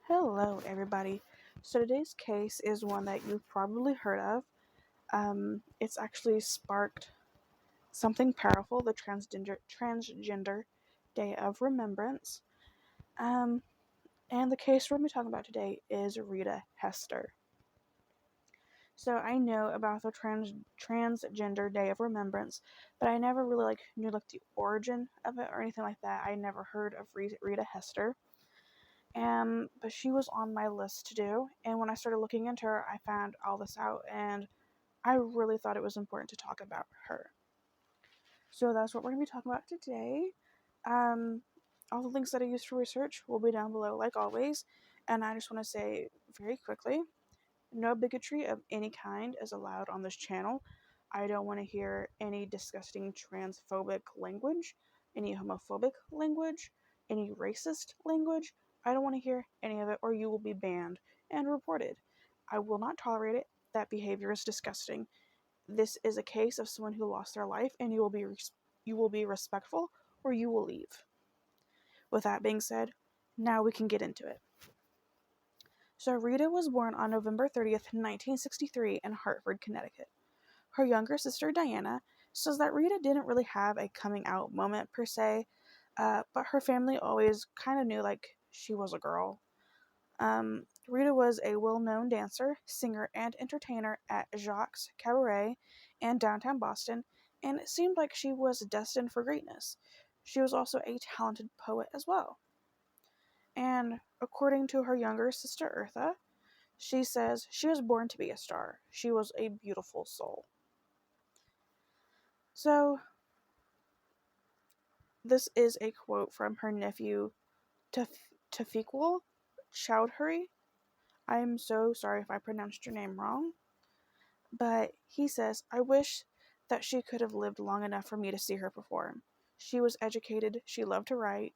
Hello, everybody. So today's case is one that you've probably heard of. It's actually sparked something powerful, the Transgender Day of Remembrance. Um, and the case we're going to be talking about today is Rita Hester. So I know about the Transgender Day of Remembrance, but I never really knew the origin of it or anything like that. I never heard of Rita Hester. But she was on my list to do, and when I started looking into her, I found all this out, and I really thought it was important to talk about her. So that's what we're going to be talking about today. Um, all the links that I used for research will be down below, like always, and I just want to say very quickly, no bigotry of any kind is allowed on this channel. I don't want to hear any disgusting transphobic language, any homophobic language, any racist language. I don't want to hear any of it, or you will be banned and reported. I will not tolerate it. That behavior is disgusting. This is a case of someone who lost their life, and you will be respectful, or you will leave. With that being said, now we can get into it. So Rita was born on November 30th, 1963 in Hartford, Connecticut. Her younger sister, Diana, says that Rita didn't really have a coming out moment per se, but her family always kind of knew she was a girl. Rita was a well-known dancer, singer, and entertainer at Jacques Cabaret in downtown Boston, and it seemed like she was destined for greatness. She was also a talented poet as well. And according to her younger sister, Eartha, she says she was born to be a star. She was a beautiful soul. So, this is a quote from her nephew, Tawfiqul Chowdhury. I am so sorry if I pronounced your name wrong. But he says, I wish that she could have lived long enough for me to see her perform. She was educated, she loved to write,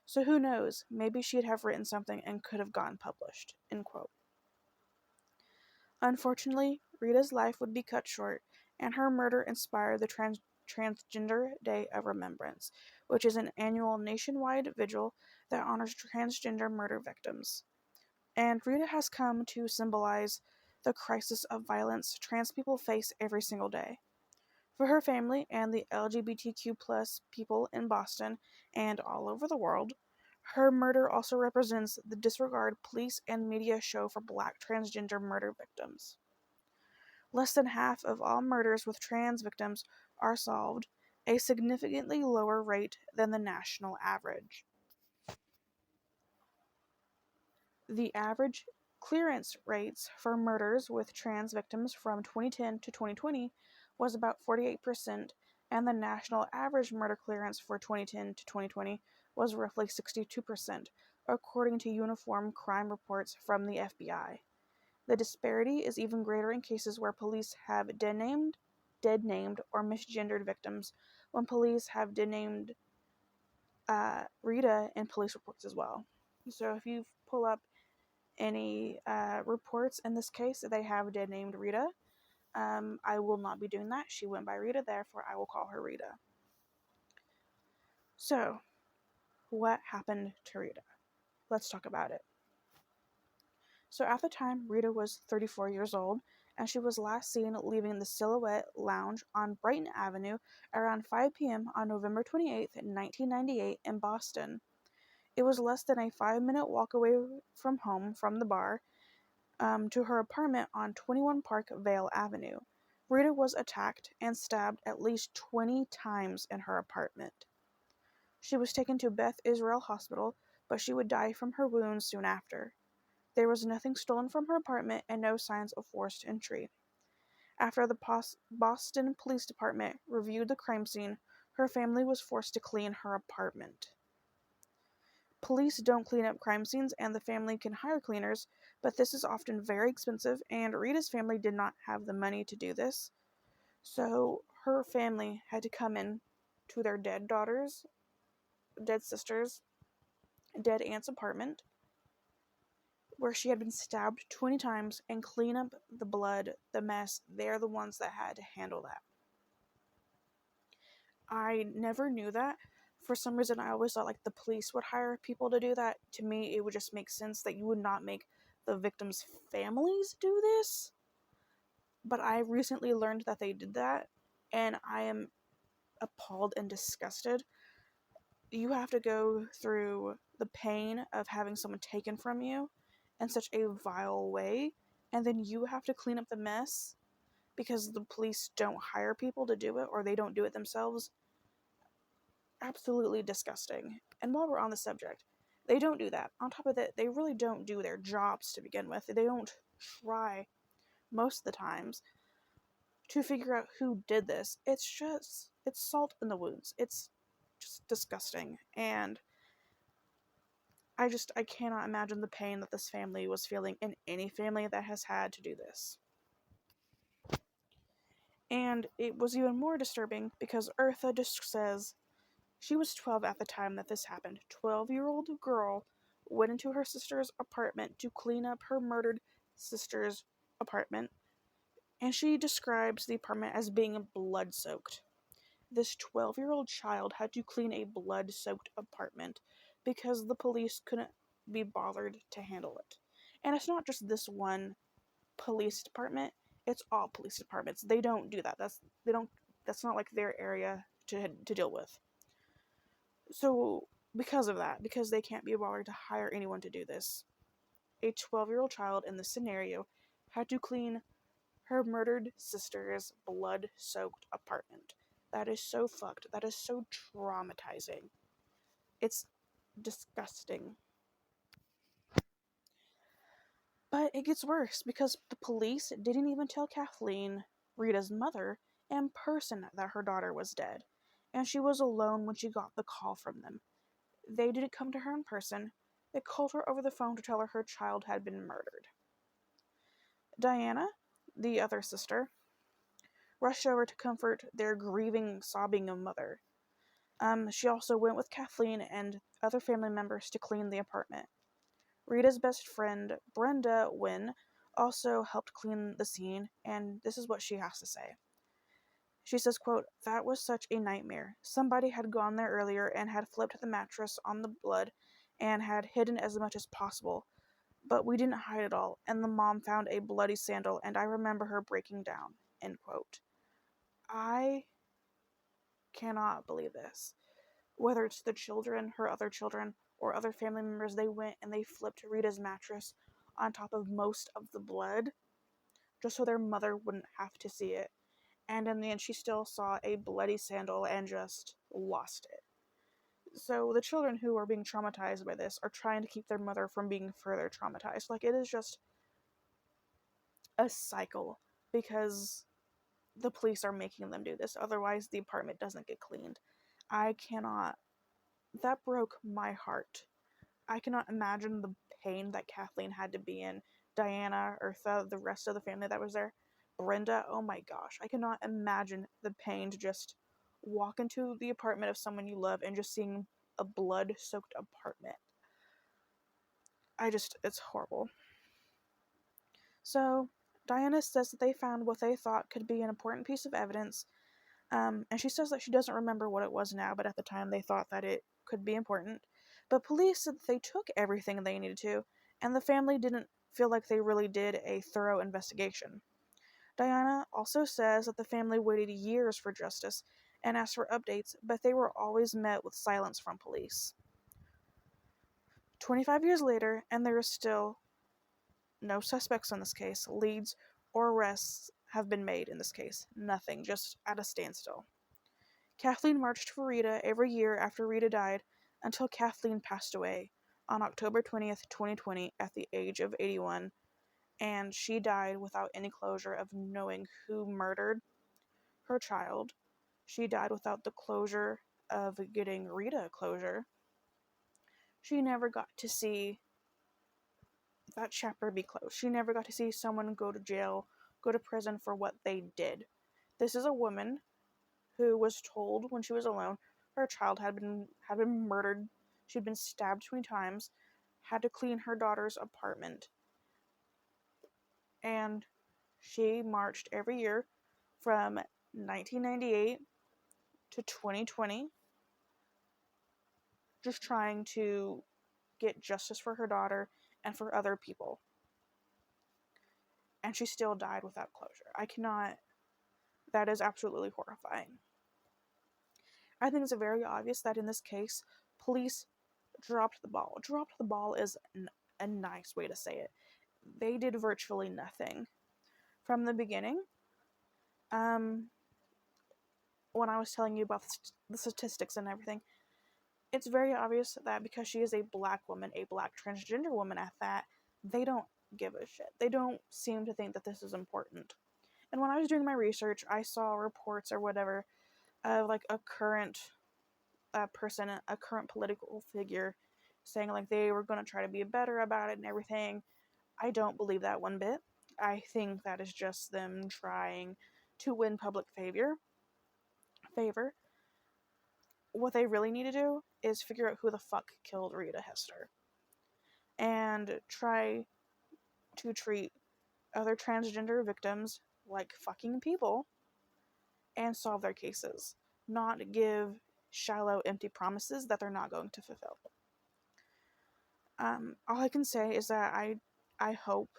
so who knows, maybe she'd have written something and could have gotten published. End quote. Unfortunately, Rita's life would be cut short, and her murder inspired the Transgender Day of Remembrance, which is an annual nationwide vigil that honors transgender murder victims. And Rita has come to symbolize the crisis of violence trans people face every single day. For her family and the LGBTQ plus people in Boston and all over the world, her murder also represents the disregard police and media show for Black transgender murder victims. Less than half of all murders with trans victims are solved, a significantly lower rate than the national average. The average clearance rates for murders with trans victims from 2010 to 2020 was about 48%, and the national average murder clearance for 2010 to 2020 was roughly 62%, according to uniform crime reports from the FBI. The disparity is even greater in cases where police have dead-named, or misgendered victims, when police have dead-named Rita in police reports as well. So if you pull up any reports in this case, they have dead-named Rita. I will not be doing that. She went by Rita, therefore I will call her Rita. So, what happened to Rita? Let's talk about it. So at the time, Rita was 34 years old, and she was last seen leaving the Silhouette Lounge on Brighton Avenue around 5 p.m. on November 28, 1998 in Boston. It was less than a 5-minute walk away from home from the bar to her apartment on 21 Park Vale Avenue. Rita was attacked and stabbed at least 20 times in her apartment. She was taken to Beth Israel Hospital, but she would die from her wounds soon after. There was nothing stolen from her apartment and no signs of forced entry. After the Boston Police Department reviewed the crime scene, her family was forced to clean her apartment. Police don't clean up crime scenes, and the family can hire cleaners, but this is often very expensive, and Rita's family did not have the money to do this. So her family had to come in to their dead daughters, dead sisters, dead aunt's apartment, where she had been stabbed 20 times, and clean up the blood, the mess. They're the ones that had to handle that. I never knew that, For some reason, I always thought like the police would hire people to do that. To me, it would just make sense that you would not make the victims' families do this. But I recently learned that they did that, and I am appalled and disgusted. You have to go through the pain of having someone taken from you in such a vile way, and then you have to clean up the mess because the police don't hire people to do it or they don't do it themselves. Absolutely disgusting. And while we're on the subject, they don't do that. On top of that, they really don't do their jobs to begin with. They don't try most of the times to figure out who did this. It's salt in the wounds. It's just disgusting. And I cannot imagine the pain that this family was feeling, in any family that has had to do this. And it was even more disturbing because Eartha just says she was 12 at the time that this happened. 12-year-old girl went into her sister's apartment to clean up her murdered sister's apartment, and she describes the apartment as being blood-soaked. This 12-year-old child had to clean a blood-soaked apartment because the police couldn't be bothered to handle it. And it's not just this one police department, it's all police departments. They don't do that. That's not like their area to deal with. So, because of that, because they can't be bothered to hire anyone to do this, a 12-year-old child in this scenario had to clean her murdered sister's blood-soaked apartment. That is so fucked. That is so traumatizing. It's disgusting. But it gets worse because the police didn't even tell Kathleen, Rita's mother, in person that her daughter was dead, and she was alone when she got the call from them. They didn't come to her in person. They called her over the phone to tell her child had been murdered. Diana, the other sister, rushed over to comfort their grieving, sobbing mother. She also went with Kathleen and other family members to clean the apartment. Rita's best friend, Brenda Wynn, also helped clean the scene, and this is what she has to say. She says, quote, "That was such a nightmare. Somebody had gone there earlier and had flipped the mattress on the blood and had hidden as much as possible. But we didn't hide it all, and the mom found a bloody sandal, and I remember her breaking down." End quote. I cannot believe this. Whether it's the children, her other children, or other family members, they went and they flipped Rita's mattress on top of most of the blood just so their mother wouldn't have to see it. And in the end, she still saw a bloody sandal and just lost it. So the children who are being traumatized by this are trying to keep their mother from being further traumatized. Like, it is just a cycle because the police are making them do this. Otherwise, the apartment doesn't get cleaned. I cannot. That broke my heart. I cannot imagine the pain that Kathleen had to be in. Diana, Eartha, the rest of the family that was there. Brenda, oh my gosh. I cannot imagine the pain to just walk into the apartment of someone you love and just seeing a blood-soaked apartment. It's horrible. So, Diana says that they found what they thought could be an important piece of evidence, and she says that she doesn't remember what it was now, but at the time they thought that it could be important. But police said that they took everything they needed to, and the family didn't feel like they really did a thorough investigation. Diana also says that the family waited years for justice and asked for updates, but they were always met with silence from police. 25 years later, and there is still no suspects in this case, leads, or arrests have been made in this case. Nothing, just at a standstill. Kathleen marched for Rita every year after Rita died until Kathleen passed away on October 20th, 2020 at the age of 81, and she died without any closure of knowing who murdered her child. She died without the closure of getting Rita closure. She never got to see that chapter be closed. She never got to see someone go to jail, go to prison for what they did. This is a woman who was told when she was alone her child had been murdered. She'd been stabbed 20 times, had to clean her daughter's apartment, and she marched every year from 1998 to 2020 just trying to get justice for her daughter and for other people. And she still died without closure. I cannot. That is absolutely horrifying. I think it's very obvious that in this case, police dropped the ball. Dropped the ball is a nice way to say it. They did virtually nothing. From the beginning, when I was telling you about the statistics and everything, it's very obvious that because she is a black woman, a black transgender woman at that, they don't give a shit. They don't seem to think that this is important. And when I was doing my research, I saw reports or whatever of like a current person, a current political figure, saying like they were going to try to be better about it and everything. I don't believe that one bit. I think that is just them trying to win public favor. What they really need to do is figure out who the fuck killed Rita Hester and try to treat other transgender victims like fucking people and solve their cases, not give shallow, empty promises that they're not going to fulfill. All I can say is that I hope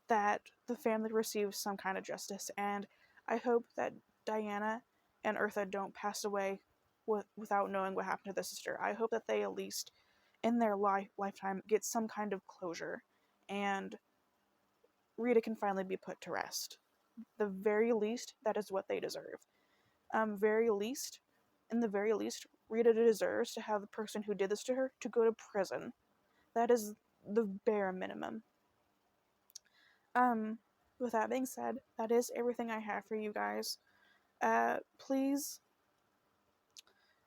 that the family receives some kind of justice, and I hope that Diana and Eartha don't pass away without knowing what happened to their sister. I hope that they at least in their lifetime get some kind of closure, and Rita can finally be put to rest. The very least, that is what they deserve. Very least, in the very least, Rita deserves to have the person who did this to her to go to prison. That is the bare minimum. Um, with that being said, that is everything I have for you guys. Please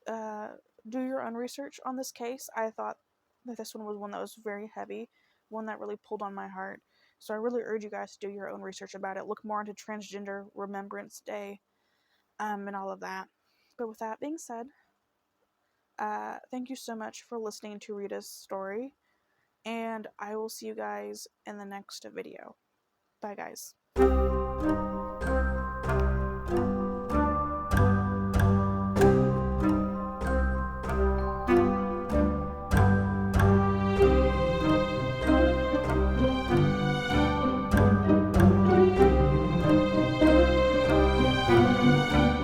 uh, do your own research on this case. I thought that this one was one that was very heavy, one that really pulled on my heart. So I really urge you guys to do your own research about it. Look more into Transgender Remembrance Day, and all of that. But with that being said, thank you so much for listening to Rita's story, and I will see you guys in the next video. Bye, guys.